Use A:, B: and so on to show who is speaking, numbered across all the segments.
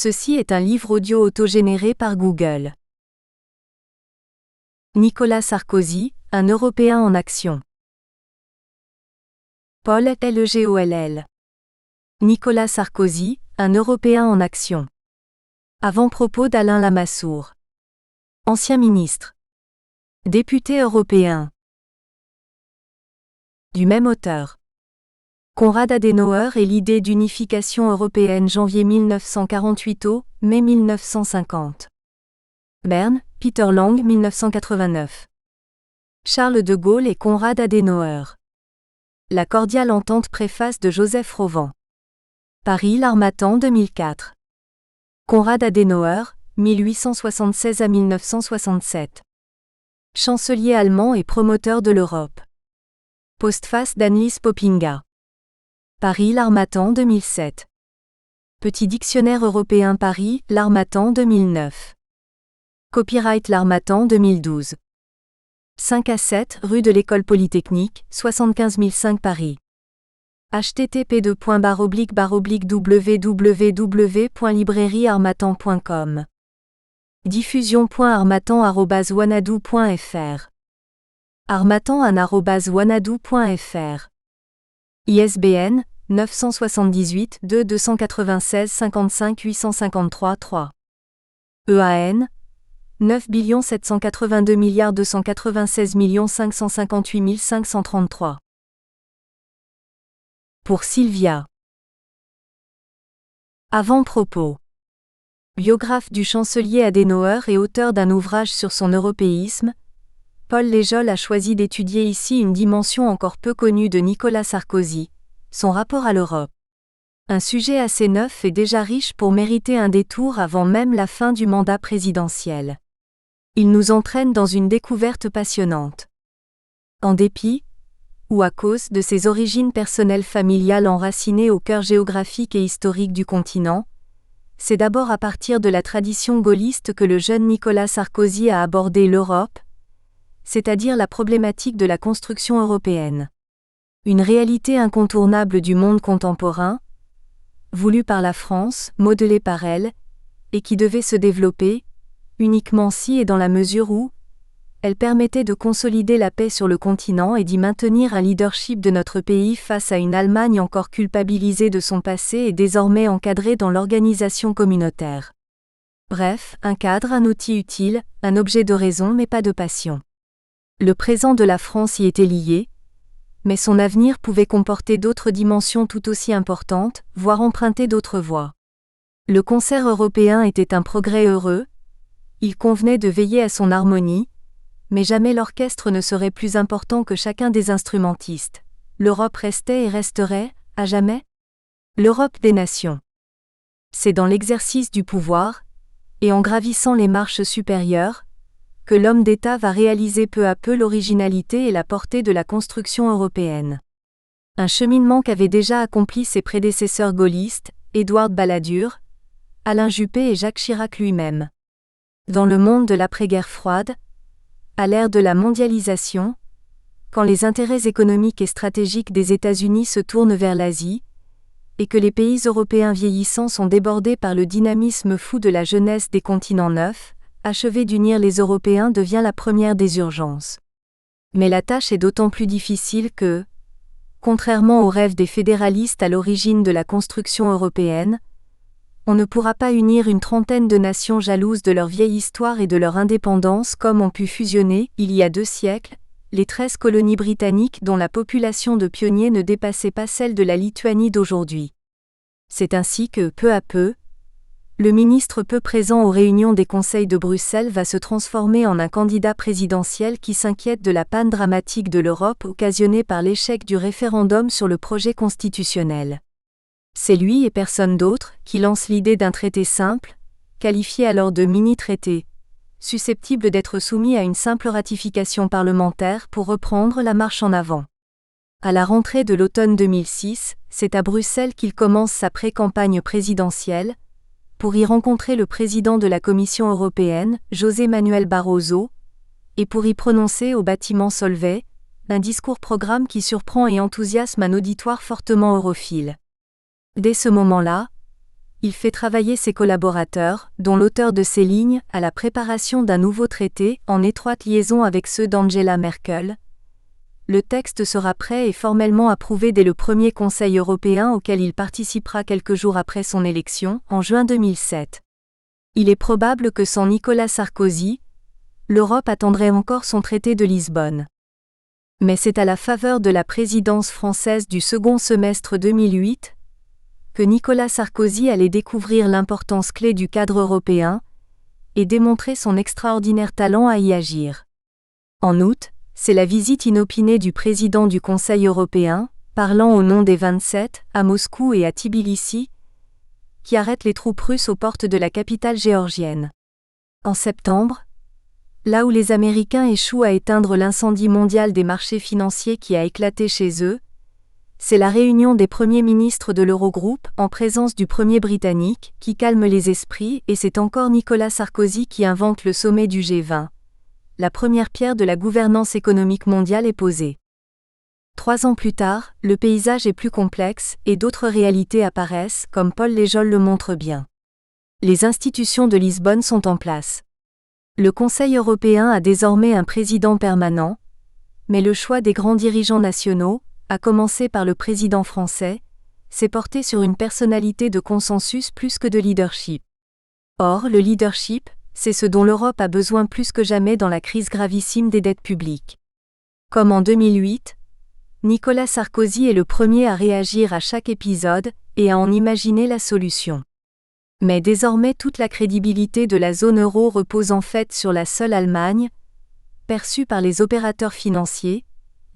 A: Ceci est un livre audio autogénéré par Google. Nicolas Sarkozy, un Européen en action. Paul Legoll. Nicolas Sarkozy, un Européen en action. Avant-propos d'Alain Lamassoure. Ancien ministre. Député européen. Du même auteur. Konrad Adenauer et l'idée d'unification européenne janvier 1948 au mai 1950. Berne, Peter Lang 1989. Charles de Gaulle et Konrad Adenauer. La cordiale entente préface de Joseph Rovan. Paris l'Harmattan 2004. Konrad Adenauer, 1876 à 1967. Chancelier allemand et promoteur de l'Europe. Postface d'Annelies Poppinga. Paris l'Harmattan 2007. Petit dictionnaire européen Paris, l'Harmattan 2009. Copyright l'Harmattan 2012. 5 à 7 rue de l'École Polytechnique, 75 005 Paris. http://www.librairieharmattan.com. Diffusion.harmattan@wanadoo.fr. harmattan@wanadoo.fr. ISBN 978 2 296 55 853 3. EAN 9 782 296 558 533. Pour Sylvia. Avant-propos. Biographe du chancelier Adenauer et auteur d'un ouvrage sur son européisme, Paul Legoll a choisi d'étudier ici une dimension encore peu connue de Nicolas Sarkozy, son rapport à l'Europe. Un sujet assez neuf et déjà riche pour mériter un détour avant même la fin du mandat présidentiel. Il nous entraîne dans une découverte passionnante. En dépit, ou à cause de ses origines personnelles familiales enracinées au cœur géographique et historique du continent, c'est d'abord à partir de la tradition gaulliste que le jeune Nicolas Sarkozy a abordé l'Europe, c'est-à-dire la problématique de la construction européenne. Une réalité incontournable du monde contemporain, voulue par la France, modelée par elle, et qui devait se développer, uniquement si et dans la mesure où, elle permettait de consolider la paix sur le continent et d'y maintenir un leadership de notre pays face à une Allemagne encore culpabilisée de son passé et désormais encadrée dans l'organisation communautaire. Bref, un cadre, un outil utile, un objet de raison mais pas de passion. Le présent de la France y était lié, mais son avenir pouvait comporter d'autres dimensions tout aussi importantes, voire emprunter d'autres voies. Le concert européen était un progrès heureux, il convenait de veiller à son harmonie, mais jamais l'orchestre ne serait plus important que chacun des instrumentistes. L'Europe restait et resterait, à jamais, l'Europe des nations. C'est dans l'exercice du pouvoir, et en gravissant les marches supérieures, que l'homme d'État va réaliser peu à peu l'originalité et la portée de la construction européenne. Un cheminement qu'avaient déjà accompli ses prédécesseurs gaullistes, Édouard Balladur, Alain Juppé et Jacques Chirac lui-même. Dans le monde de l'après-guerre froide, à l'ère de la mondialisation, quand les intérêts économiques et stratégiques des États-Unis se tournent vers l'Asie, et que les pays européens vieillissants sont débordés par le dynamisme fou de la jeunesse des continents neufs, achever d'unir les Européens devient la première des urgences. Mais la tâche est d'autant plus difficile que, contrairement aux rêves des fédéralistes à l'origine de la construction européenne, on ne pourra pas unir une trentaine de nations jalouses de leur vieille histoire et de leur indépendance comme ont pu fusionner, il y a 2 siècles, les 13 colonies britanniques dont la population de pionniers ne dépassait pas celle de la Lituanie d'aujourd'hui. C'est ainsi que, peu à peu, le ministre peu présent aux réunions des conseils de Bruxelles va se transformer en un candidat présidentiel qui s'inquiète de la panne dramatique de l'Europe occasionnée par l'échec du référendum sur le projet constitutionnel. C'est lui et personne d'autre qui lance l'idée d'un traité simple, qualifié alors de mini-traité, susceptible d'être soumis à une simple ratification parlementaire pour reprendre la marche en avant. À la rentrée de l'automne 2006, c'est à Bruxelles qu'il commence sa pré-campagne présidentielle, pour y rencontrer le président de la Commission européenne, José Manuel Barroso, et pour y prononcer au bâtiment Solvay, un discours-programme qui surprend et enthousiasme un auditoire fortement europhile. Dès ce moment-là, Il fait travailler ses collaborateurs, dont l'auteur de ces lignes, à la préparation d'un nouveau traité, en étroite liaison avec ceux d'Angela Merkel. Le texte sera prêt et formellement approuvé dès le premier Conseil européen auquel il participera quelques jours après son élection, en juin 2007. Il est probable que sans Nicolas Sarkozy, l'Europe attendrait encore son traité de Lisbonne. Mais c'est à la faveur de la présidence française du second semestre 2008 que Nicolas Sarkozy allait découvrir l'importance clé du cadre européen et démontrer son extraordinaire talent à y agir. En août, c'est la visite inopinée du président du Conseil européen, parlant au nom des 27, à Moscou et à Tbilissi, qui arrête les troupes russes aux portes de la capitale géorgienne. En septembre, là où les Américains échouent à éteindre l'incendie mondial des marchés financiers qui a éclaté chez eux, c'est la réunion des premiers ministres de l'Eurogroupe, en présence du Premier britannique, qui calme les esprits, et c'est encore Nicolas Sarkozy qui invente le sommet du G20. La première pierre de la gouvernance économique mondiale est posée. 3 ans plus tard, le paysage est plus complexe, et d'autres réalités apparaissent, comme Paul Léjol le montre bien. Les institutions de Lisbonne sont en place. Le Conseil européen a désormais un président permanent, mais le choix des grands dirigeants nationaux, à commencer par le président français, s'est porté sur une personnalité de consensus plus que de leadership. Or, le leadership, c'est ce dont l'Europe a besoin plus que jamais dans la crise gravissime des dettes publiques. Comme en 2008, Nicolas Sarkozy est le premier à réagir à chaque épisode et à en imaginer la solution. Mais désormais toute la crédibilité de la zone euro repose en fait sur la seule Allemagne, perçue par les opérateurs financiers,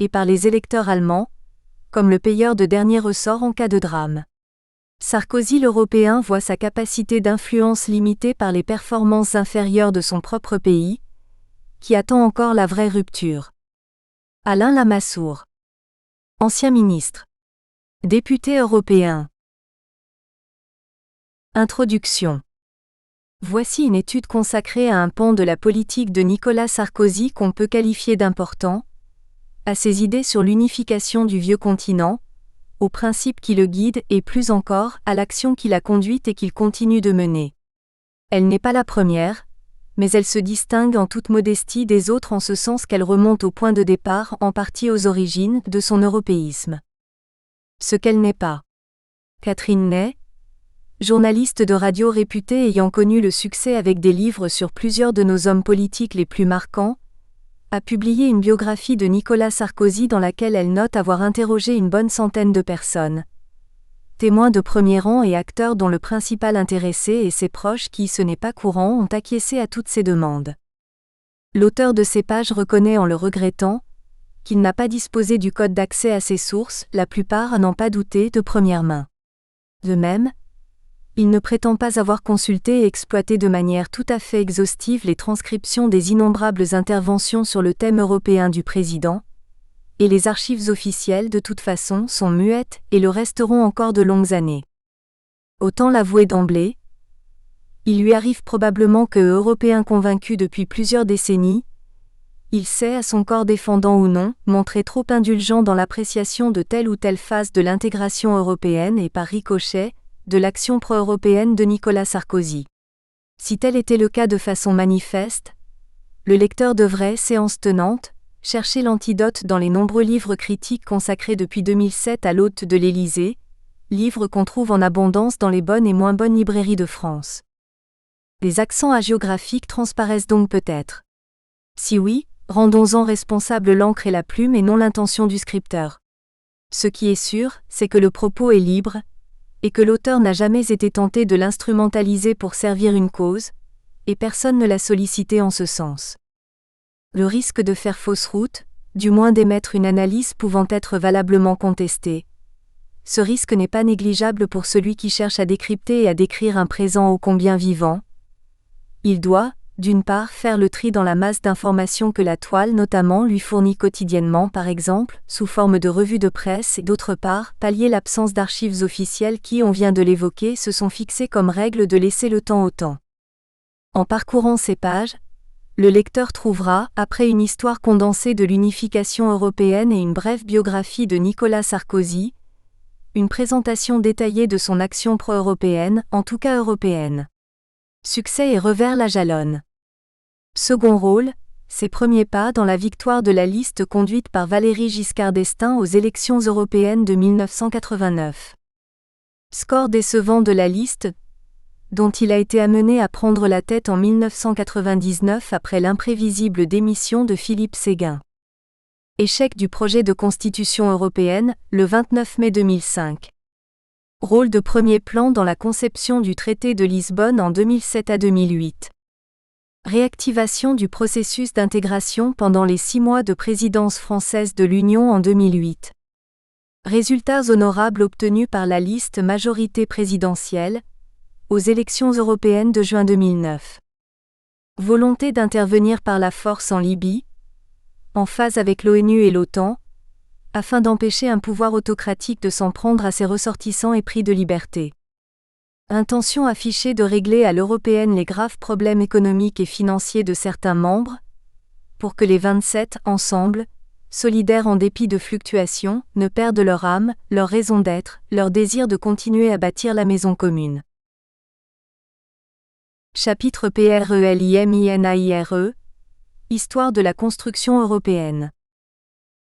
A: et par les électeurs allemands, comme le payeur de dernier ressort en cas de drame. Sarkozy l'Européen voit sa capacité d'influence limitée par les performances inférieures de son propre pays, qui attend encore la vraie rupture. Alain Lamassoure. Ancien ministre. Député européen. Introduction. Voici une étude consacrée à un pan de la politique de Nicolas Sarkozy qu'on peut qualifier d'important, à ses idées sur l'unification du vieux continent, aux principes qui le guident et plus encore, à l'action qu'il a conduite et qu'il continue de mener. Elle n'est pas la première, mais elle se distingue en toute modestie des autres en ce sens qu'elle remonte au point de départ, en partie aux origines, de son européisme. Ce qu'elle n'est pas. Catherine Ney, journaliste de radio réputée ayant connu le succès avec des livres sur plusieurs de nos hommes politiques les plus marquants, a publié une biographie de Nicolas Sarkozy dans laquelle elle note avoir interrogé une bonne centaine de personnes. Témoins de premier rang et acteurs dont le principal intéressé et ses proches qui, ce n'est pas courant, ont acquiescé à toutes ces demandes. L'auteur de ces pages reconnaît en le regrettant, qu'il n'a pas disposé du code d'accès à ces sources, la plupart n'en pas douté de première main. De même, il ne prétend pas avoir consulté et exploité de manière tout à fait exhaustive les transcriptions des innombrables interventions sur le thème européen du président, et les archives officielles de toute façon sont muettes et le resteront encore de longues années. Autant l'avouer d'emblée, il lui arrive probablement que, Européen convaincu depuis plusieurs décennies, il sait, à son corps défendant ou non, montrer trop indulgent dans l'appréciation de telle ou telle phase de l'intégration européenne et par ricochet, de l'action pro-européenne de Nicolas Sarkozy. Si tel était le cas de façon manifeste, le lecteur devrait, séance tenante, chercher l'antidote dans les nombreux livres critiques consacrés depuis 2007 à l'hôte de l'Élysée, livres qu'on trouve en abondance dans les bonnes et moins bonnes librairies de France. Les accents hagiographiques transparaissent donc peut-être. Si oui, rendons-en responsable l'encre et la plume et non l'intention du scripteur. Ce qui est sûr, c'est que le propos est libre, et que l'auteur n'a jamais été tenté de l'instrumentaliser pour servir une cause, et personne ne l'a sollicité en ce sens. Le risque de faire fausse route, du moins d'émettre une analyse pouvant être valablement contestée. Ce risque n'est pas négligeable pour celui qui cherche à décrypter et à décrire un présent ô combien vivant. Il doit, d'une part, faire le tri dans la masse d'informations que la toile notamment lui fournit quotidiennement par exemple, sous forme de revues de presse et d'autre part, pallier l'absence d'archives officielles qui, on vient de l'évoquer, se sont fixées comme règle de laisser le temps au temps. En parcourant ces pages, le lecteur trouvera, après une histoire condensée de l'unification européenne et une brève biographie de Nicolas Sarkozy, une présentation détaillée de son action pro-européenne, en tout cas européenne. Succès et revers la jalonnent. Second rôle, ses premiers pas dans la victoire de la liste conduite par Valéry Giscard d'Estaing aux élections européennes de 1989. Score décevant de la liste, dont il a été amené à prendre la tête en 1999 après l'imprévisible démission de Philippe Séguin. Échec du projet de constitution européenne, le 29 mai 2005. Rôle de premier plan dans la conception du traité de Lisbonne en 2007 à 2008. Réactivation du processus d'intégration pendant les 6 mois de présidence française de l'Union en 2008. Résultats honorables obtenus par la liste majorité présidentielle, aux élections européennes de juin 2009. Volonté d'intervenir par la force en Libye, en phase avec l'ONU et l'OTAN, afin d'empêcher un pouvoir autocratique de s'en prendre à ses ressortissants épris de liberté. Intention affichée de régler à l'européenne les graves problèmes économiques et financiers de certains membres, pour que les 27, ensemble, solidaires en dépit de fluctuations, ne perdent leur âme, leur raison d'être, leur désir de continuer à bâtir la maison commune. Chapitre PRELIMINAIRE, Histoire de la construction européenne.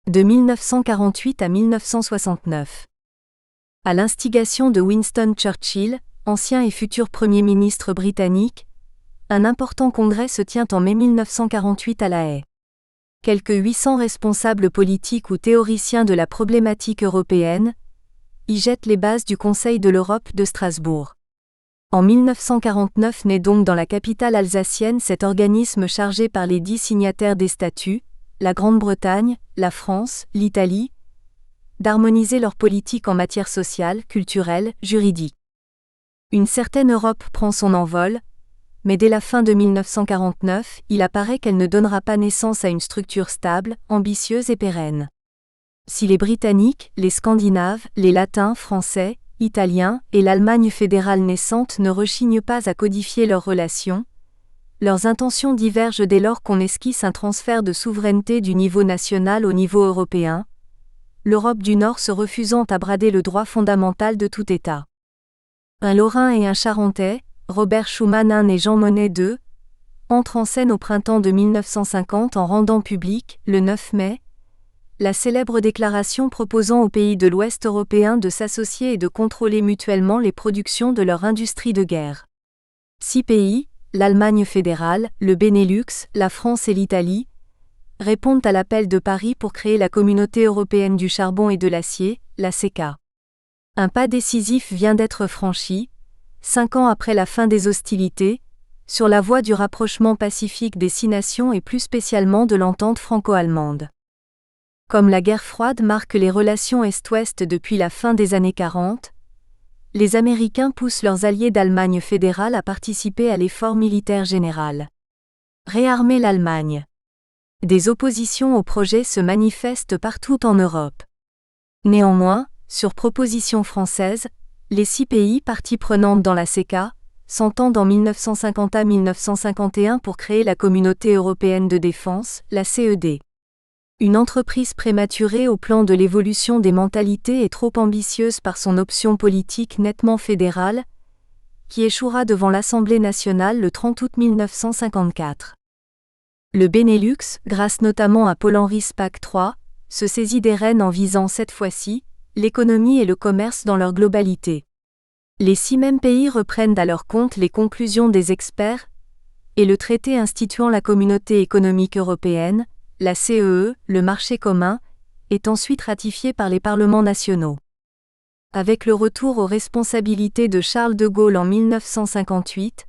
A: De 1948 à 1969. À l'instigation de Winston Churchill, ancien et futur Premier ministre britannique, un important congrès se tient en mai 1948 à La Haye. Quelques 800 responsables politiques ou théoriciens de la problématique européenne y jettent les bases du Conseil de l'Europe de Strasbourg. En 1949 naît donc dans la capitale alsacienne cet organisme chargé par les 10 signataires des statuts, la Grande-Bretagne, la France, l'Italie, d'harmoniser leur politique en matière sociale, culturelle, juridique. Une certaine Europe prend son envol, mais dès la fin de 1949, il apparaît qu'elle ne donnera pas naissance à une structure stable, ambitieuse et pérenne. Si les Britanniques, les Scandinaves, les Latins, Français, Italiens et l'Allemagne fédérale naissante ne rechignent pas à codifier leurs relations, leurs intentions divergent dès lors qu'on esquisse un transfert de souveraineté du niveau national au niveau européen, l'Europe du Nord se refusant à brader le droit fondamental de tout État. Un Lorrain et un Charentais, Robert Schuman I et Jean Monnet II, entrent en scène au printemps de 1950 en rendant public, le 9 mai, la célèbre déclaration proposant aux pays de l'Ouest européen de s'associer et de contrôler mutuellement les productions de leur industrie de guerre. 6 pays, l'Allemagne fédérale, le Benelux, la France et l'Italie, répondent à l'appel de Paris pour créer la Communauté européenne du charbon et de l'acier, la CECA. Un pas décisif vient d'être franchi, 5 ans après la fin des hostilités, sur la voie du rapprochement pacifique des 6 nations et plus spécialement de l'entente franco-allemande. Comme la guerre froide marque les relations Est-Ouest depuis la fin des années 40, les Américains poussent leurs alliés d'Allemagne fédérale à participer à l'effort militaire général. Réarmer l'Allemagne. Des oppositions au projet se manifestent partout en Europe. Néanmoins, sur proposition française, les 6 pays parties prenantes dans la CECA s'entendent en 1950 à 1951 pour créer la Communauté européenne de défense, la CED. Une entreprise prématurée au plan de l'évolution des mentalités et trop ambitieuse par son option politique nettement fédérale, qui échouera devant l'Assemblée nationale le 30 août 1954. Le Benelux, grâce notamment à Paul-Henri Spaak III, se saisit des rênes en visant cette fois-ci l'économie et le commerce dans leur globalité. Les 6 mêmes pays reprennent à leur compte les conclusions des experts et le traité instituant la Communauté économique européenne, la CEE, le marché commun, est ensuite ratifié par les parlements nationaux. Avec le retour aux responsabilités de Charles de Gaulle en 1958,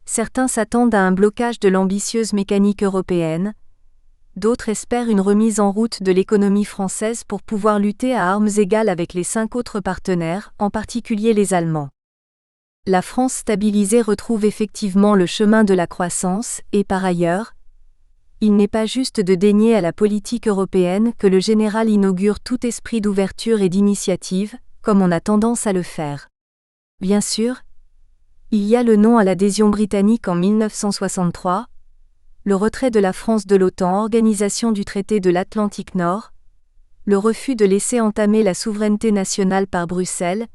A: certains s'attendent à un blocage de l'ambitieuse mécanique européenne, d'autres espèrent une remise en route de l'économie française pour pouvoir lutter à armes égales avec les 5 autres partenaires, en particulier les Allemands. La France stabilisée retrouve effectivement le chemin de la croissance et par ailleurs, il n'est pas juste de dénier à la politique européenne que le général inaugure tout esprit d'ouverture et d'initiative, comme on a tendance à le faire. Bien sûr, il y a le non à l'adhésion britannique en 1963, le retrait de la France de l'OTAN, organisation du traité de l'Atlantique Nord, le refus de laisser entamer la souveraineté nationale par Bruxelles,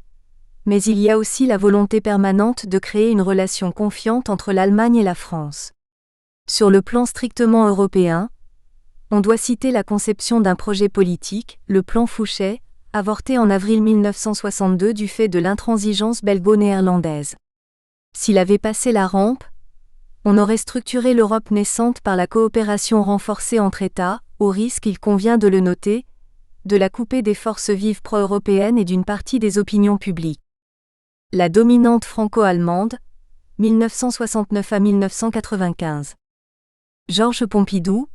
A: mais il y a aussi la volonté permanente de créer une relation confiante entre l'Allemagne et la France. Sur le plan strictement européen, on doit citer la conception d'un projet politique, le plan Fouchet, avorté en avril 1962 du fait de l'intransigeance belgo-néerlandaise. S'il avait passé la rampe, on aurait structuré l'Europe naissante par la coopération renforcée entre États, au risque, il convient de le noter, de la couper des forces vives pro-européennes et d'une partie des opinions publiques. La dominante franco-allemande, 1969 à 1995. Georges Pompidou,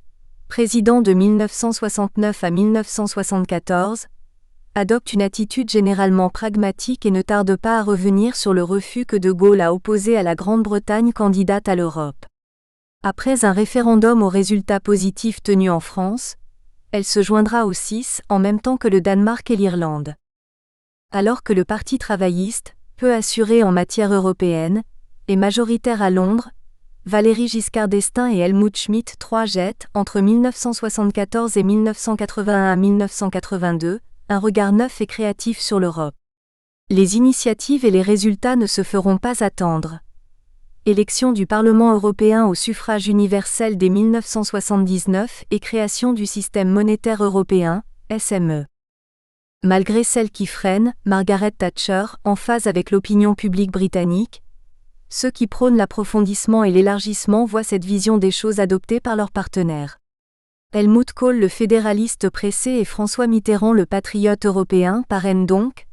A: président de 1969 à 1974, adopte une attitude généralement pragmatique et ne tarde pas à revenir sur le refus que de Gaulle a opposé à la Grande-Bretagne candidate à l'Europe. Après un référendum aux résultats positifs tenu en France, elle se joindra aux 6 en même temps que le Danemark et l'Irlande. Alors que le Parti travailliste, peu assuré en matière européenne, est majoritaire à Londres, Valéry Giscard d'Estaing et Helmut Schmidt III jettent, entre 1974 et 1981 à 1982, un regard neuf et créatif sur l'Europe. Les initiatives et les résultats ne se feront pas attendre. Élection du Parlement européen au suffrage universel dès 1979 et création du système monétaire européen, SME. Malgré celle qui freine, Margaret Thatcher, en phase avec l'opinion publique britannique, ceux qui prônent l'approfondissement et l'élargissement voient cette vision des choses adoptée par leurs partenaires. Helmut Kohl le fédéraliste pressé et François Mitterrand le patriote européen parrainent donc,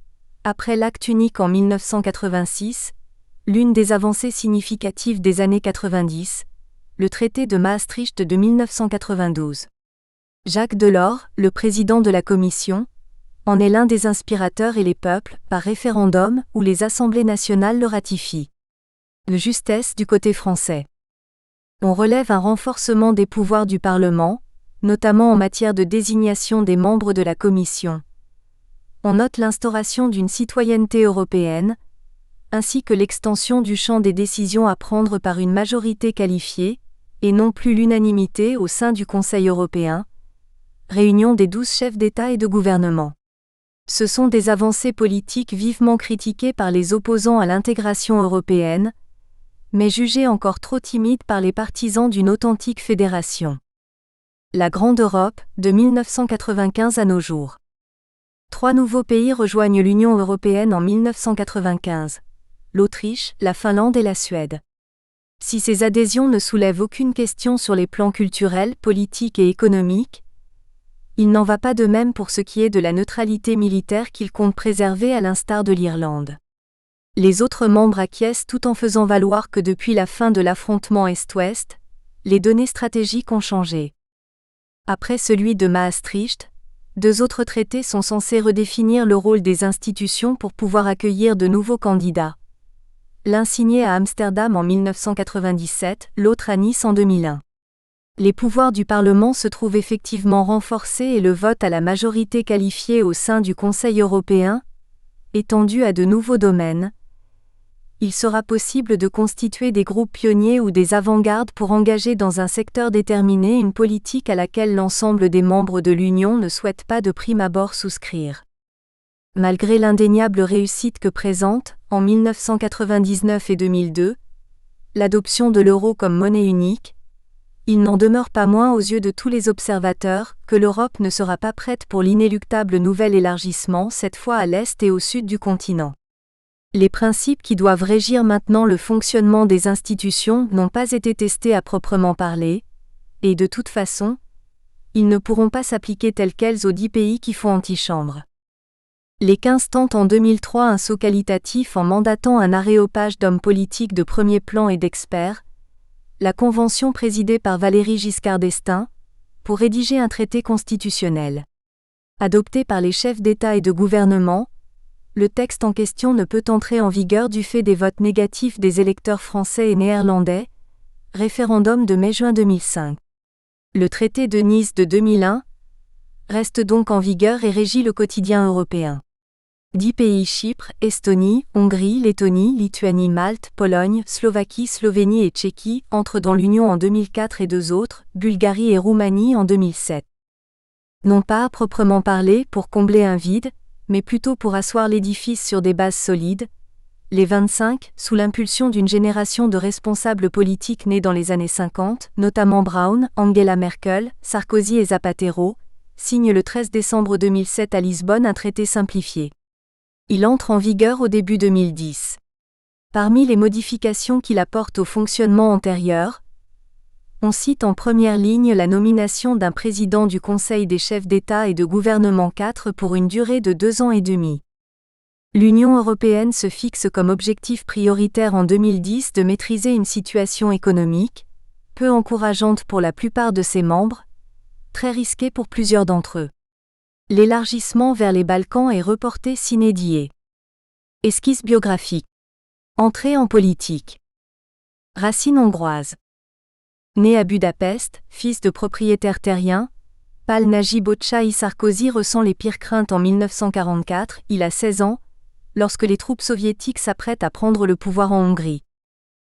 A: après l'acte unique en 1986, l'une des avancées significatives des années 90, le traité de Maastricht de 1992. Jacques Delors, le président de la Commission, en est l'un des inspirateurs et les peuples, par référendum, ou les assemblées nationales le ratifient. De justesse du côté français. On relève un renforcement des pouvoirs du Parlement, notamment en matière de désignation des membres de la Commission. On note l'instauration d'une citoyenneté européenne, ainsi que l'extension du champ des décisions à prendre par une majorité qualifiée, et non plus l'unanimité au sein du Conseil européen, réunion des 12 chefs d'État et de gouvernement. Ce sont des avancées politiques vivement critiquées par les opposants à l'intégration européenne, mais jugées encore trop timides par les partisans d'une authentique fédération. La Grande Europe, de 1995 à nos jours. 3 nouveaux pays rejoignent l'Union européenne en 1995. L'Autriche, la Finlande et la Suède. Si ces adhésions ne soulèvent aucune question sur les plans culturels, politiques et économiques, il n'en va pas de même pour ce qui est de la neutralité militaire qu'ils comptent préserver à l'instar de l'Irlande. Les autres membres acquiescent tout en faisant valoir que depuis la fin de l'affrontement Est-Ouest, les données stratégiques ont changé. Après celui de Maastricht, 2 autres traités sont censés redéfinir le rôle des institutions pour pouvoir accueillir de nouveaux candidats. L'un signé à Amsterdam en 1997, l'autre à Nice en 2001. Les pouvoirs du Parlement se trouvent effectivement renforcés et le vote à la majorité qualifiée au sein du Conseil européen, étendu à de nouveaux domaines. Il sera possible de constituer des groupes pionniers ou des avant-gardes pour engager dans un secteur déterminé une politique à laquelle l'ensemble des membres de l'Union ne souhaitent pas de prime abord souscrire. Malgré l'indéniable réussite que présente, en 1999 et 2002, l'adoption de l'euro comme monnaie unique, il n'en demeure pas moins aux yeux de tous les observateurs que l'Europe ne sera pas prête pour l'inéluctable nouvel élargissement cette fois à l'est et au sud du continent. Les principes qui doivent régir maintenant le fonctionnement des institutions n'ont pas été testés à proprement parler, et de toute façon, ils ne pourront pas s'appliquer tels quels aux 10 pays qui font antichambre. Les 15 tentent en 2003 un saut qualitatif en mandatant un aréopage d'hommes politiques de premier plan et d'experts, la Convention présidée par Valéry Giscard d'Estaing, pour rédiger un traité constitutionnel. Adopté par les chefs d'État et de gouvernement, le texte en question ne peut entrer en vigueur du fait des votes négatifs des électeurs français et néerlandais, référendum de mai-juin 2005. Le traité de Nice de 2001 reste donc en vigueur et régit le quotidien européen. 10 pays Chypre, Estonie, Hongrie, Lettonie, Lituanie, Malte, Pologne, Slovaquie, Slovénie et Tchéquie entrent dans l'Union en 2004 et 2 autres, Bulgarie et Roumanie en 2007. Non pas à proprement parler pour combler un vide, mais plutôt pour asseoir l'édifice sur des bases solides. Les 25, sous l'impulsion d'une génération de responsables politiques nés dans les années 50, notamment Brown, Angela Merkel, Sarkozy et Zapatero, signent le 13 décembre 2007 à Lisbonne un traité simplifié. Il entre en vigueur au début 2010. Parmi les modifications qu'il apporte au fonctionnement antérieur, on cite en première ligne la nomination d'un président du Conseil des chefs d'État et de gouvernement 4 pour une durée de 2 ans et demi. L'Union européenne se fixe comme objectif prioritaire en 2010 de maîtriser une situation économique, peu encourageante pour la plupart de ses membres, très risquée pour plusieurs d'entre eux. L'élargissement vers les Balkans est reporté sine die. Esquisse biographique. Entrée en politique. Racines hongroises. Né à Budapest, fils de propriétaires terriens, Pál Nagy Bocskai Sarkozy ressent les pires craintes en 1944, il a 16 ans, lorsque les troupes soviétiques s'apprêtent à prendre le pouvoir en Hongrie.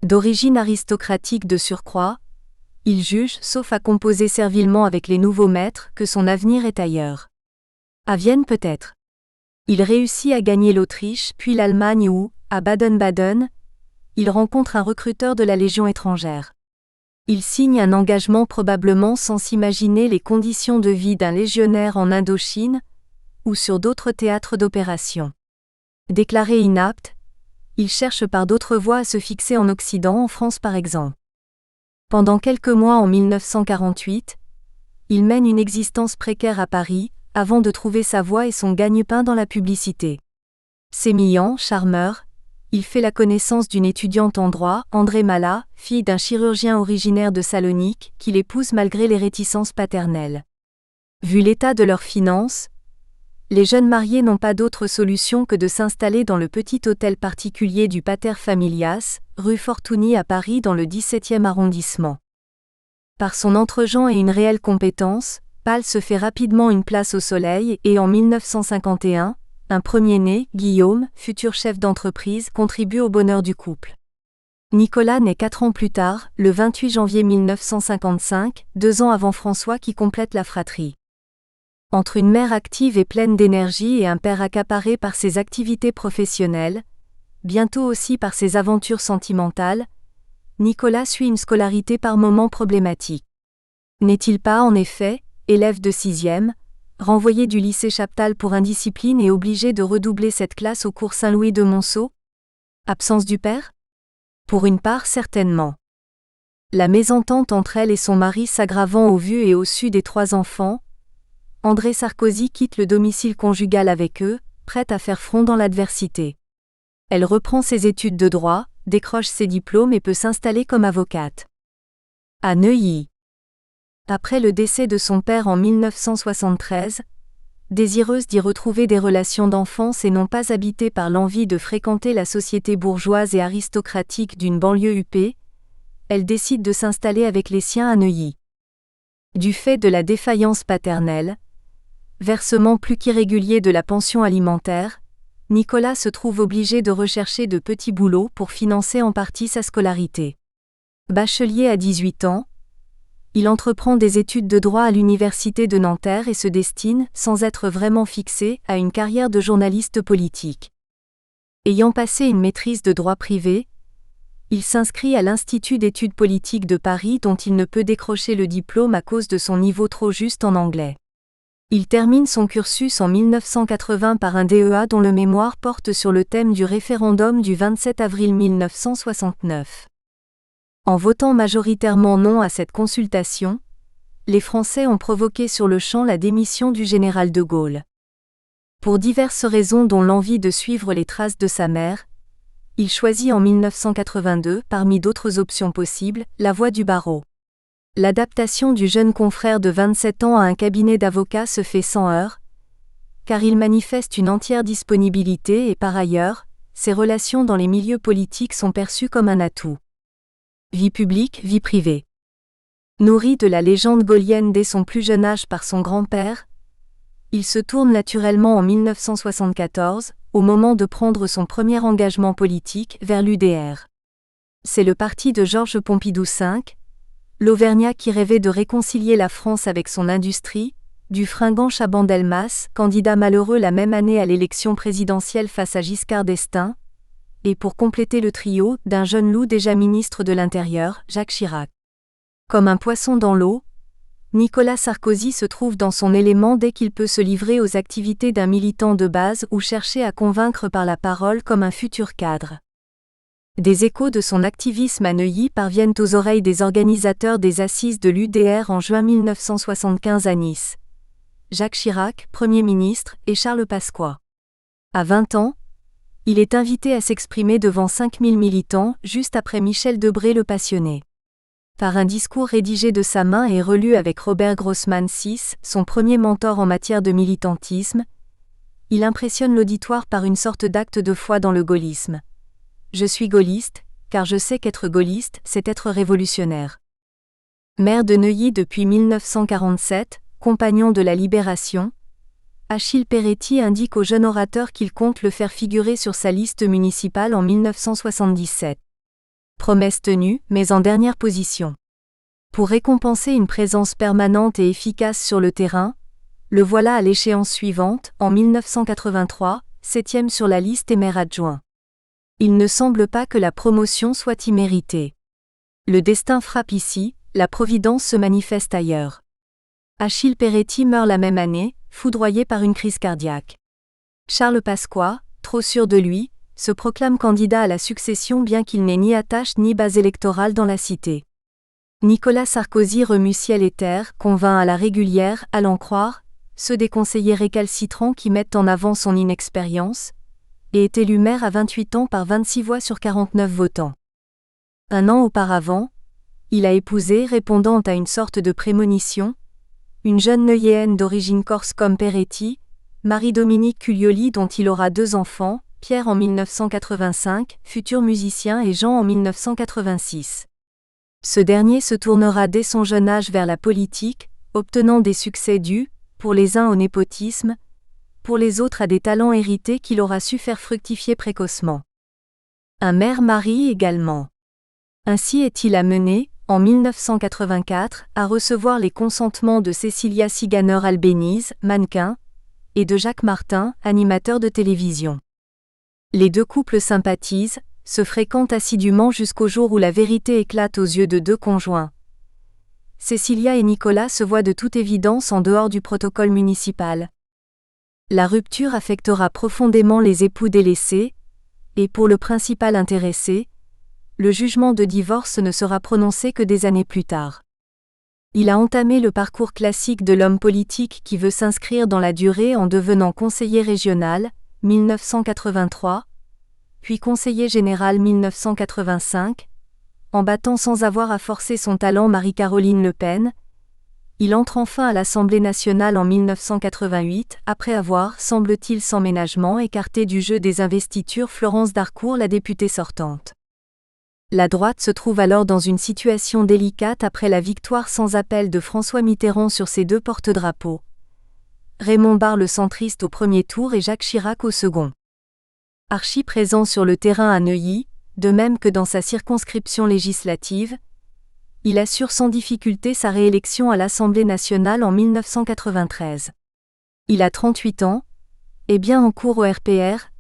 A: D'origine aristocratique de surcroît, il juge, sauf à composer servilement avec les nouveaux maîtres, que son avenir est ailleurs. À Vienne peut-être. Il réussit à gagner l'Autriche, puis l'Allemagne où, à Baden-Baden, il rencontre un recruteur de la Légion étrangère. Il signe un engagement probablement sans s'imaginer les conditions de vie d'un légionnaire en Indochine ou sur d'autres théâtres d'opération. Déclaré inapte, il cherche par d'autres voies à se fixer en Occident, en France par exemple. Pendant quelques mois en 1948, il mène une existence précaire à Paris, avant de trouver sa voie et son gagne-pain dans la publicité. Sémillant, charmeur, il fait la connaissance d'une étudiante en droit, André Mala, fille d'un chirurgien originaire de Salonique, qu'il épouse malgré les réticences paternelles. Vu l'état de leurs finances, les jeunes mariés n'ont pas d'autre solution que de s'installer dans le petit hôtel particulier du Pater Familias, rue Fortuny à Paris dans le 17e arrondissement. Par son entre-gens et une réelle compétence, Pál se fait rapidement une place au soleil et en 1951, un premier-né, Guillaume, futur chef d'entreprise, contribue au bonheur du couple. Nicolas naît 4 ans plus tard, le 28 janvier 1955, 2 ans avant François qui complète la fratrie. Entre une mère active et pleine d'énergie et un père accaparé par ses activités professionnelles, bientôt aussi par ses aventures sentimentales, Nicolas suit une scolarité par moments problématique. N'est-il pas, en effet, élève de 6e, renvoyé du lycée Chaptal pour indiscipline et obligé de redoubler cette classe au cours Saint-Louis de Monceau? Absence du père? Pour une part certainement. La mésentente entre elle et son mari s'aggravant au vu et au su des 3 enfants, André Sarkozy quitte le domicile conjugal avec eux, prête à faire front dans l'adversité. Elle reprend ses études de droit, décroche ses diplômes et peut s'installer comme avocate. À Neuilly. Après le décès de son père en 1973, désireuse d'y retrouver des relations d'enfance et non pas habitée par l'envie de fréquenter la société bourgeoise et aristocratique d'une banlieue huppée, elle décide de s'installer avec les siens à Neuilly. Du fait de la défaillance paternelle, versement plus qu'irrégulier de la pension alimentaire, Nicolas se trouve obligé de rechercher de petits boulots pour financer en partie sa scolarité. Bachelier à 18 ans, il entreprend des études de droit à l'université de Nanterre et se destine, sans être vraiment fixé, à une carrière de journaliste politique. Ayant passé une maîtrise de droit privé, il s'inscrit à l'Institut d'études politiques de Paris dont il ne peut décrocher le diplôme à cause de son niveau trop juste en anglais. Il termine son cursus en 1980 par un DEA dont le mémoire porte sur le thème du référendum du 27 avril 1969. En votant majoritairement non à cette consultation, les Français ont provoqué sur le champ la démission du général de Gaulle. Pour diverses raisons dont l'envie de suivre les traces de sa mère, il choisit en 1982, parmi d'autres options possibles, la voie du barreau. L'adaptation du jeune confrère de 27 ans à un cabinet d'avocats se fait sans heurts, car il manifeste une entière disponibilité et par ailleurs, ses relations dans les milieux politiques sont perçues comme un atout. Vie publique, vie privée. Nourri de la légende gaulienne dès son plus jeune âge par son grand-père, il se tourne naturellement en 1974, au moment de prendre son premier engagement politique, vers l'UDR. C'est le parti de Georges Pompidou V, l'Auvergnat qui rêvait de réconcilier la France avec son industrie, du fringant Chaban-Delmas, candidat malheureux la même année à l'élection présidentielle face à Giscard d'Estaing, et pour compléter le trio, d'un jeune loup déjà ministre de l'Intérieur, Jacques Chirac. Comme un poisson dans l'eau, Nicolas Sarkozy se trouve dans son élément dès qu'il peut se livrer aux activités d'un militant de base ou chercher à convaincre par la parole comme un futur cadre. Des échos de son activisme à Neuilly parviennent aux oreilles des organisateurs des assises de l'UDR en juin 1975 à Nice. Jacques Chirac, Premier ministre, et Charles Pasqua. À 20 ans, il est invité à s'exprimer devant 5000 militants, juste après Michel Debré le Passionné. Par un discours rédigé de sa main et relu avec Robert Grossman VI, son premier mentor en matière de militantisme, il impressionne l'auditoire par une sorte d'acte de foi dans le gaullisme. Je suis gaulliste, car je sais qu'être gaulliste, c'est être révolutionnaire. Maire de Neuilly depuis 1947, compagnon de la Libération, Achille Peretti indique au jeune orateur qu'il compte le faire figurer sur sa liste municipale en 1977. Promesse tenue, mais en dernière position. Pour récompenser une présence permanente et efficace sur le terrain, le voilà à l'échéance suivante, en 1983, 7e sur la liste et maire adjoint. Il ne semble pas que la promotion soit imméritée. Le destin frappe ici, la providence se manifeste ailleurs. Achille Peretti meurt la même année, foudroyé par une crise cardiaque. Charles Pasqua, trop sûr de lui, se proclame candidat à la succession bien qu'il n'ait ni attache ni base électorale dans la cité. Nicolas Sarkozy remue ciel et terre, convainc à la régulière, à l'en croire, ceux des conseillers récalcitrants qui mettent en avant son inexpérience, et est élu maire à 28 ans par 26 voix sur 49 votants. Un an auparavant, il a épousé, répondant à une sorte de prémonition, une jeune Neuilléenne d'origine corse comme Peretti, Marie-Dominique Culioli dont il aura 2 enfants, Pierre en 1985, futur musicien, et Jean en 1986. Ce dernier se tournera dès son jeune âge vers la politique, obtenant des succès dus, pour les uns au népotisme, pour les autres à des talents hérités qu'il aura su faire fructifier précocement. Un maire mari également. Ainsi est-il amené, en 1984, à recevoir les consentements de Cécilia Siganer-Albéniz, mannequin, et de Jacques Martin, animateur de télévision. Les deux couples sympathisent, se fréquentent assidûment jusqu'au jour où la vérité éclate aux yeux de 2 conjoints. Cécilia et Nicolas se voient de toute évidence en dehors du protocole municipal. La rupture affectera profondément les époux délaissés, et pour le principal intéressé, le jugement de divorce ne sera prononcé que des années plus tard. Il a entamé le parcours classique de l'homme politique qui veut s'inscrire dans la durée en devenant conseiller régional, 1983, puis conseiller général 1985, en battant sans avoir à forcer son talent Marie-Caroline Le Pen. Il entre enfin à l'Assemblée nationale en 1988, après avoir, semble-t-il sans ménagement, écarté du jeu des investitures Florence Darcourt, la députée sortante. La droite se trouve alors dans une situation délicate après la victoire sans appel de François Mitterrand sur ses 2 porte-drapeaux. Raymond Barre le centriste au premier tour et Jacques Chirac au second. Archi présent sur le terrain à Neuilly, de même que dans sa circonscription législative, il assure sans difficulté sa réélection à l'Assemblée nationale en 1993. Il a 38 ans, et bien en cours au RPR,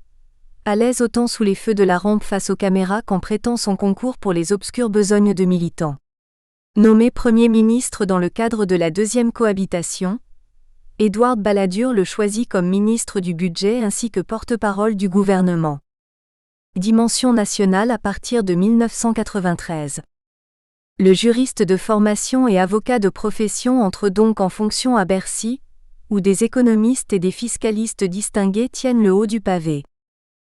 A: à l'aise autant sous les feux de la rampe face aux caméras qu'en prêtant son concours pour les obscures besognes de militants. Nommé Premier ministre dans le cadre de la 2e cohabitation, Édouard Balladur le choisit comme ministre du Budget ainsi que porte-parole du gouvernement. Dimension nationale à partir de 1993. Le juriste de formation et avocat de profession entre donc en fonction à Bercy, où des économistes et des fiscalistes distingués tiennent le haut du pavé.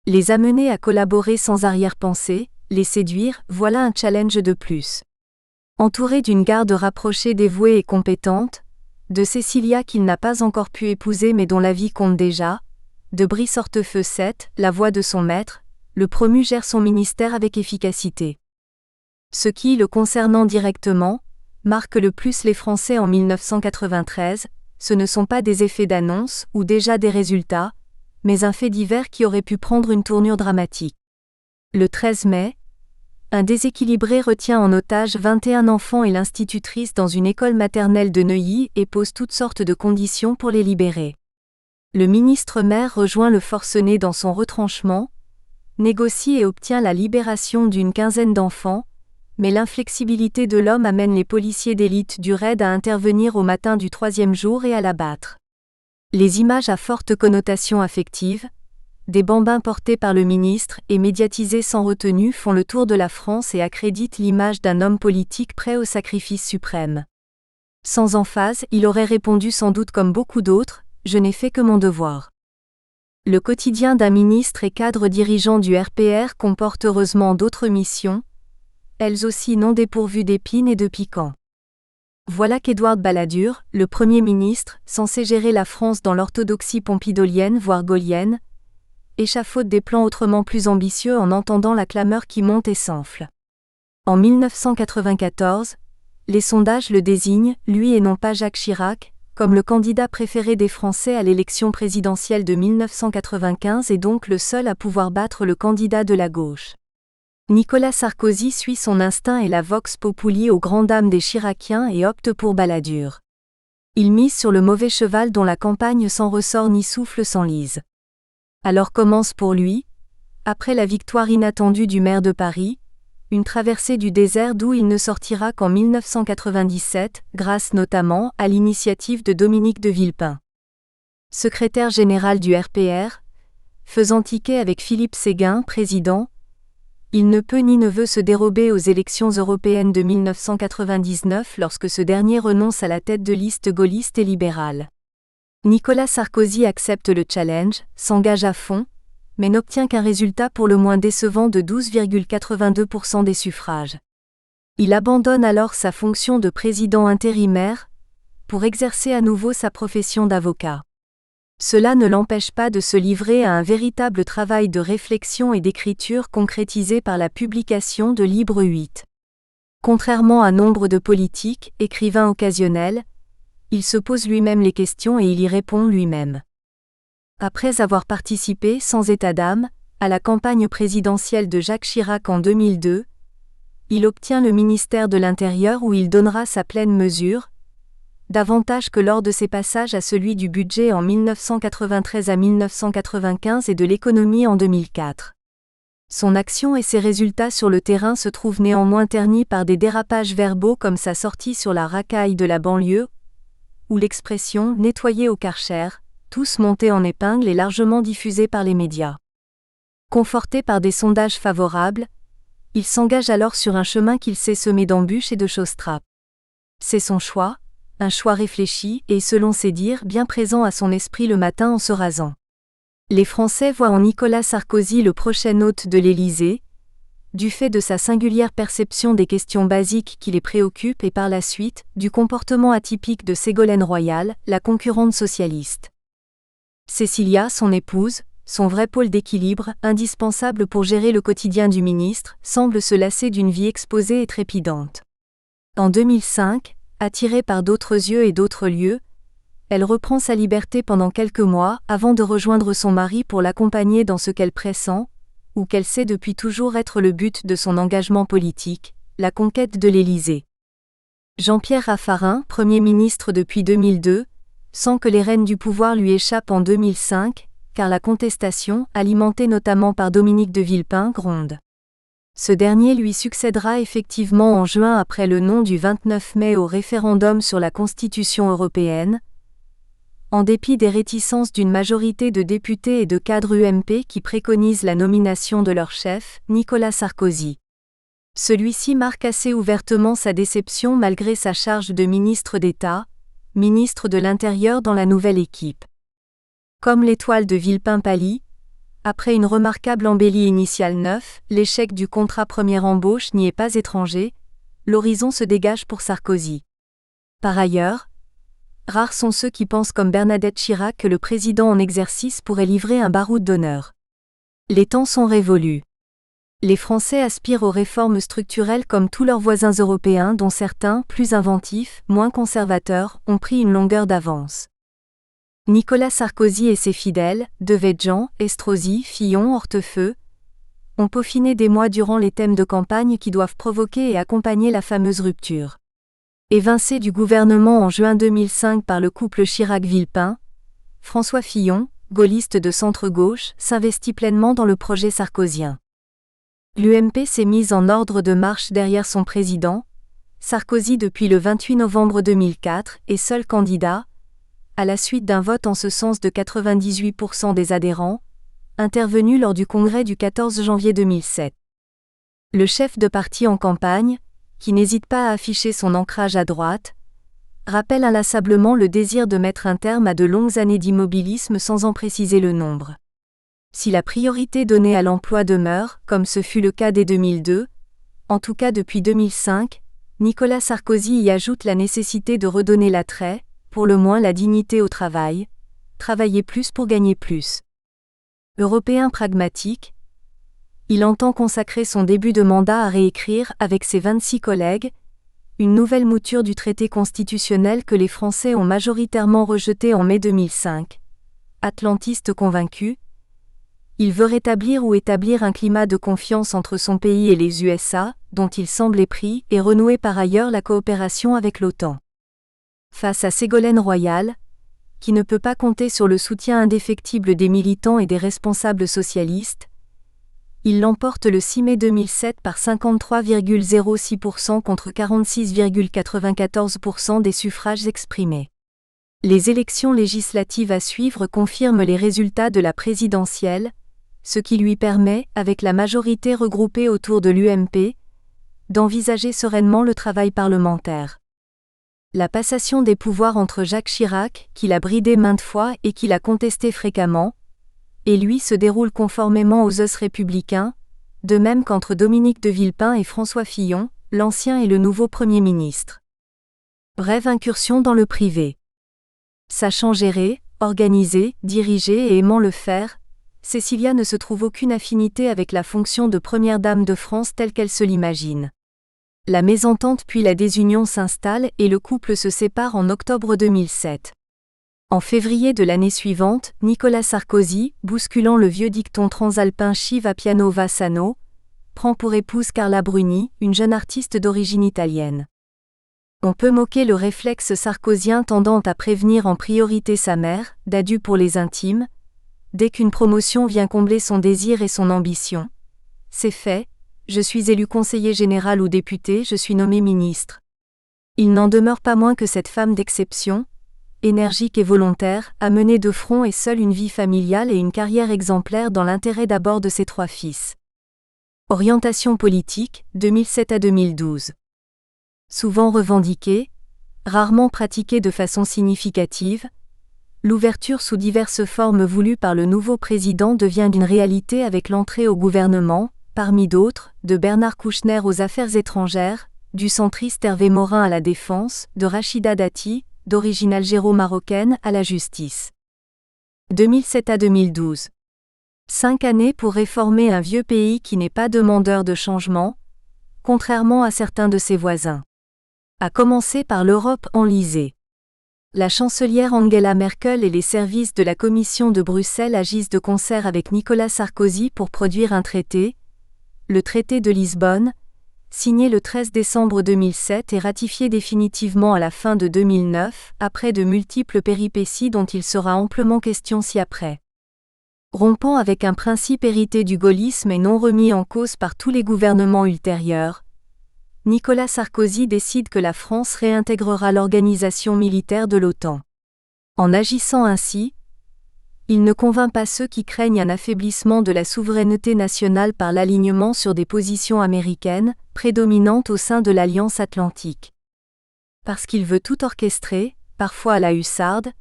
A: Les amener à collaborer sans arrière-pensée, les séduire, voilà un challenge de plus. Entouré d'une garde rapprochée dévouée et compétente, de Cécilia qu'il n'a pas encore pu épouser mais dont la vie compte déjà, de Brice Hortefeux 7, la voix de son maître, le promu gère son ministère avec efficacité. Ce qui, le concernant directement, marque le plus les Français en 1993, ce ne sont pas des effets d'annonce ou déjà des résultats, mais un fait divers qui aurait pu prendre une tournure dramatique. Le 13 mai, Un déséquilibré retient en otage 21 enfants et l'institutrice dans une école maternelle de Neuilly et pose toutes sortes de conditions pour les libérer. Le ministre-maire rejoint le forcené dans son retranchement, négocie et obtient la libération d'une quinzaine d'enfants, mais l'inflexibilité de l'homme amène les policiers d'élite du raid à intervenir au matin du 3e jour et à l'abattre. Les images à forte connotation affective, des bambins portés par le ministre et médiatisés sans retenue font le tour de la France et accréditent l'image d'un homme politique prêt au sacrifice suprême. Sans emphase, il aurait répondu sans doute comme beaucoup d'autres, « Je n'ai fait que mon devoir ». Le quotidien d'un ministre et cadre dirigeant du RPR comporte heureusement d'autres missions, elles aussi non dépourvues d'épines et de piquants. Voilà qu'Édouard Balladur, le Premier ministre, censé gérer la France dans l'orthodoxie pompidolienne voire gaulienne, échafaude des plans autrement plus ambitieux en entendant la clameur qui monte et s'enfle. En 1994, les sondages le désignent, lui et non pas Jacques Chirac, comme le candidat préféré des Français à l'élection présidentielle de 1995 et donc le seul à pouvoir battre le candidat de la gauche. Nicolas Sarkozy suit son instinct et la vox populi aux grandes dames des Chiraciens et opte pour Balladur. Il mise sur le mauvais cheval dont la campagne sans ressort ni souffle s'enlise. Alors commence pour lui, après la victoire inattendue du maire de Paris, une traversée du désert d'où il ne sortira qu'en 1997, grâce notamment à l'initiative de Dominique de Villepin. Secrétaire général du RPR, faisant ticket avec Philippe Séguin, président, il ne peut ni ne veut se dérober aux élections européennes de 1999 lorsque ce dernier renonce à la tête de liste gaulliste et libérale. Nicolas Sarkozy accepte le challenge, s'engage à fond, mais n'obtient qu'un résultat pour le moins décevant de 12,82% des suffrages. Il abandonne alors sa fonction de président intérimaire, pour exercer à nouveau sa profession d'avocat. Cela ne l'empêche pas de se livrer à un véritable travail de réflexion et d'écriture concrétisé par la publication de Libre 8. Contrairement à nombre de politiques, écrivains occasionnels, il se pose lui-même les questions et il y répond lui-même. Après avoir participé, sans état d'âme, à la campagne présidentielle de Jacques Chirac en 2002, il obtient le ministère de l'Intérieur où il donnera sa pleine mesure, davantage que lors de ses passages à celui du budget en 1993 à 1995 et de l'économie en 2004. Son action et ses résultats sur le terrain se trouvent néanmoins ternis par des dérapages verbaux comme sa sortie sur la racaille de la banlieue, ou l'expression « nettoyer au Karcher », tous montés en épingle et largement diffusés par les médias. Conforté par des sondages favorables, il s'engage alors sur un chemin qu'il sait semer d'embûches et de chausse-trappes. C'est son choix, un choix réfléchi et, selon ses dires, bien présent à son esprit le matin en se rasant. Les Français voient en Nicolas Sarkozy le prochain hôte de l'Élysée, du fait de sa singulière perception des questions basiques qui les préoccupent et par la suite, du comportement atypique de Ségolène Royal, la concurrente socialiste. Cécilia, son épouse, son vrai pôle d'équilibre, indispensable pour gérer le quotidien du ministre, semble se lasser d'une vie exposée et trépidante. En 2005, attirée par d'autres yeux et d'autres lieux, elle reprend sa liberté pendant quelques mois avant de rejoindre son mari pour l'accompagner dans ce qu'elle pressent, ou qu'elle sait depuis toujours être le but de son engagement politique, la conquête de l'Élysée. Jean-Pierre Raffarin, Premier ministre depuis 2002, sent que les rênes du pouvoir lui échappent en 2005, car la contestation, alimentée notamment par Dominique de Villepin, gronde. Ce dernier lui succédera effectivement en juin après le non du 29 mai au référendum sur la Constitution européenne, en dépit des réticences d'une majorité de députés et de cadres UMP qui préconisent la nomination de leur chef, Nicolas Sarkozy. Celui-ci marque assez ouvertement sa déception malgré sa charge de ministre d'État, ministre de l'Intérieur dans la nouvelle équipe. Comme l'étoile de Villepin pâlit, après une remarquable embellie initiale 9, l'échec du contrat première embauche n'y est pas étranger, l'horizon se dégage pour Sarkozy. Par ailleurs, rares sont ceux qui pensent comme Bernadette Chirac que le président en exercice pourrait livrer un baroud d'honneur. Les temps sont révolus. Les Français aspirent aux réformes structurelles comme tous leurs voisins européens dont certains, plus inventifs, moins conservateurs, ont pris une longueur d'avance. Nicolas Sarkozy et ses fidèles, Devedjian, Estrosi, Fillon, Hortefeux, ont peaufiné des mois durant les thèmes de campagne qui doivent provoquer et accompagner la fameuse rupture. Évincé du gouvernement en juin 2005 par le couple Chirac-Villepin, François Fillon, gaulliste de centre-gauche, s'investit pleinement dans le projet sarkozien. L'UMP s'est mise en ordre de marche derrière son président, Sarkozy depuis le 28 novembre 2004 et seul candidat, à la suite d'un vote en ce sens de 98% des adhérents, intervenu lors du congrès du 14 janvier 2007. Le chef de parti en campagne, qui n'hésite pas à afficher son ancrage à droite, rappelle inlassablement le désir de mettre un terme à de longues années d'immobilisme sans en préciser le nombre. Si la priorité donnée à l'emploi demeure, comme ce fut le cas dès 2002, en tout cas depuis 2005, Nicolas Sarkozy y ajoute la nécessité de redonner l'attrait, pour le moins la dignité au travail, travailler plus pour gagner plus. Européen pragmatique, il entend consacrer son début de mandat à réécrire, avec ses 26 collègues, une nouvelle mouture du traité constitutionnel que les Français ont majoritairement rejeté en mai 2005. Atlantiste convaincu, il veut rétablir ou établir un climat de confiance entre son pays et les USA, dont il semble épris, et renouer par ailleurs la coopération avec l'OTAN. Face à Ségolène Royal, qui ne peut pas compter sur le soutien indéfectible des militants et des responsables socialistes, il l'emporte le 6 mai 2007 par 53,06% contre 46,94% des suffrages exprimés. Les élections législatives à suivre confirment les résultats de la présidentielle, ce qui lui permet, avec la majorité regroupée autour de l'UMP, d'envisager sereinement le travail parlementaire. La passation des pouvoirs entre Jacques Chirac, qui l'a bridé maintes fois et qui l'a contesté fréquemment, et lui se déroule conformément aux us républicains, de même qu'entre Dominique de Villepin et François Fillon, l'ancien et le nouveau Premier ministre. Brève incursion dans le privé. Sachant gérer, organiser, diriger et aimant le faire, Cécilia ne se trouve aucune affinité avec la fonction de première dame de France telle qu'elle se l'imagine. La mésentente puis la désunion s'installe et le couple se sépare en octobre 2007. En février de l'année suivante, Nicolas Sarkozy, bousculant le vieux dicton transalpin Chi va piano va sano, prend pour épouse Carla Bruni, une jeune artiste d'origine italienne. On peut moquer le réflexe sarkozien tendant à prévenir en priorité sa mère, d'adieu pour les intimes, dès qu'une promotion vient combler son désir et son ambition. C'est fait, je suis élu conseiller général ou député, je suis nommé ministre. Il n'en demeure pas moins que cette femme d'exception, énergique et volontaire, a mené de front et seule une vie familiale et une carrière exemplaire dans l'intérêt d'abord de ses 3 fils. Orientation politique, 2007 à 2012. Souvent revendiquée, rarement pratiquée de façon significative, l'ouverture sous diverses formes voulues par le nouveau président devient une réalité avec l'entrée au gouvernement, parmi d'autres, de Bernard Kouchner aux affaires étrangères, du centriste Hervé Morin à la défense, de Rachida Dati, d'origine algéro-marocaine, à la justice. 2007 à 2012. 5 années pour réformer un vieux pays qui n'est pas demandeur de changement, contrairement à certains de ses voisins. À commencer par l'Europe enlisée. La chancelière Angela Merkel et les services de la Commission de Bruxelles agissent de concert avec Nicolas Sarkozy pour produire un traité, le traité de Lisbonne, signé le 13 décembre 2007 et ratifié définitivement à la fin de 2009, après de multiples péripéties dont il sera amplement question ci-après. Rompant avec un principe hérité du gaullisme et non remis en cause par tous les gouvernements ultérieurs, Nicolas Sarkozy décide que la France réintégrera l'organisation militaire de l'OTAN. En agissant ainsi, il ne convainc pas ceux qui craignent un affaiblissement de la souveraineté nationale par l'alignement sur des positions américaines, prédominantes au sein de l'Alliance atlantique. Parce qu'il veut tout orchestrer, parfois à la hussarde,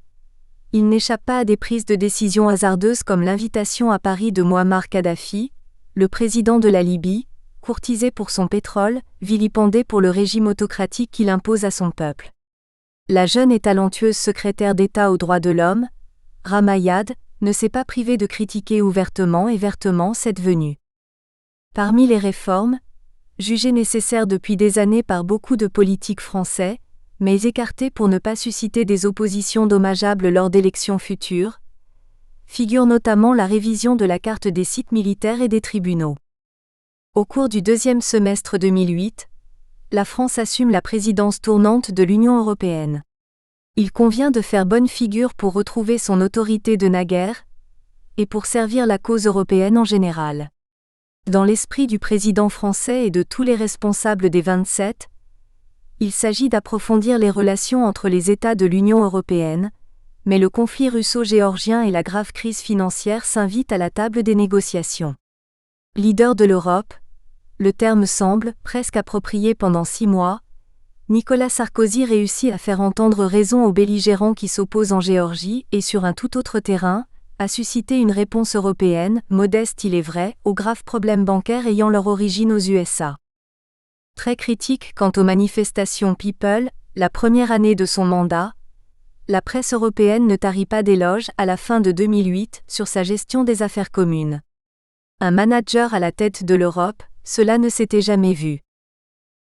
A: il n'échappe pas à des prises de décision hasardeuses comme l'invitation à Paris de Mouammar Kadhafi, le président de la Libye, courtisé pour son pétrole, vilipendé pour le régime autocratique qu'il impose à son peuple. La jeune et talentueuse secrétaire d'État aux droits de l'homme, Ramayad, ne s'est pas privée de critiquer ouvertement et vertement cette venue. Parmi les réformes, jugées nécessaires depuis des années par beaucoup de politiques français, mais écartées pour ne pas susciter des oppositions dommageables lors d'élections futures, figure notamment la révision de la carte des sites militaires et des tribunaux. Au cours du deuxième semestre 2008, la France assume la présidence tournante de l'Union européenne. Il convient de faire bonne figure pour retrouver son autorité de naguère, et pour servir la cause européenne en général. Dans l'esprit du président français et de tous les responsables des 27, il s'agit d'approfondir les relations entre les États de l'Union européenne, mais le conflit russo-géorgien et la grave crise financière s'invitent à la table des négociations. Leader de l'Europe, le terme semble presque approprié pendant 6 mois, Nicolas Sarkozy réussit à faire entendre raison aux belligérants qui s'opposent en Géorgie et sur un tout autre terrain, à susciter une réponse européenne, modeste il est vrai, aux graves problèmes bancaires ayant leur origine aux USA. Très critique quant aux manifestations People, la première année de son mandat, la presse européenne ne tarit pas d'éloges à la fin de 2008 sur sa gestion des affaires communes. Un manager à la tête de l'Europe, cela ne s'était jamais vu.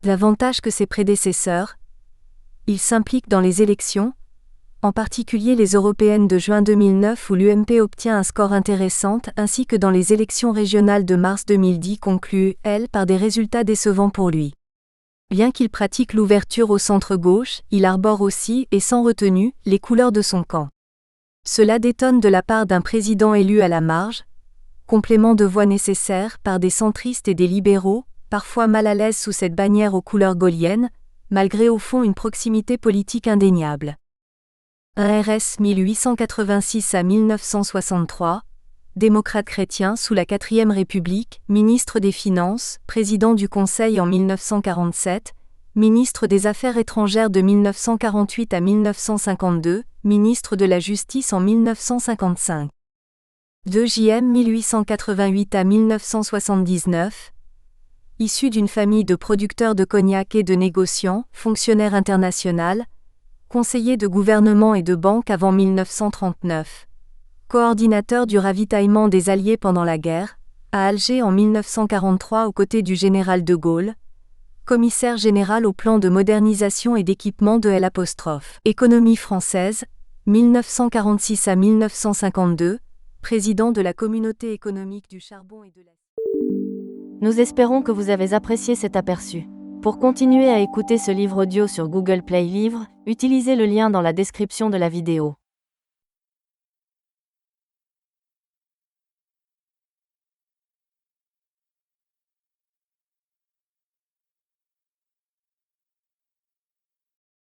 A: Davantage que ses prédécesseurs, il s'implique dans les élections, en particulier les européennes de juin 2009 où l'UMP obtient un score intéressant ainsi que dans les élections régionales de mars 2010 conclues, elles, par des résultats décevants pour lui. Bien qu'il pratique l'ouverture au centre-gauche, il arbore aussi, et sans retenue, les couleurs de son camp. Cela détonne de la part d'un président élu à la marge, complément de voix nécessaire par des centristes et des libéraux, parfois mal à l'aise sous cette bannière aux couleurs gaulliennes, malgré au fond une proximité politique indéniable. Un RS 1886 à 1963, démocrate chrétien sous la 4e République, ministre des Finances, président du Conseil en 1947, ministre des Affaires étrangères de 1948 à 1952, ministre de la Justice en 1955. 2 JM 1888 à 1979, issu d'une famille de producteurs de cognac et de négociants, fonctionnaire international, conseiller de gouvernement et de banque avant 1939. Coordinateur du ravitaillement des Alliés pendant la guerre, à Alger en 1943 aux côtés du général de Gaulle, commissaire général au plan de modernisation et d'équipement de L'. Économie française, 1946 à 1952, président de la Communauté économique du charbon et de l'acier.
B: Nous espérons que vous avez apprécié cet aperçu. Pour continuer à écouter ce livre audio sur Google Play Livres, utilisez le lien dans la description de la vidéo.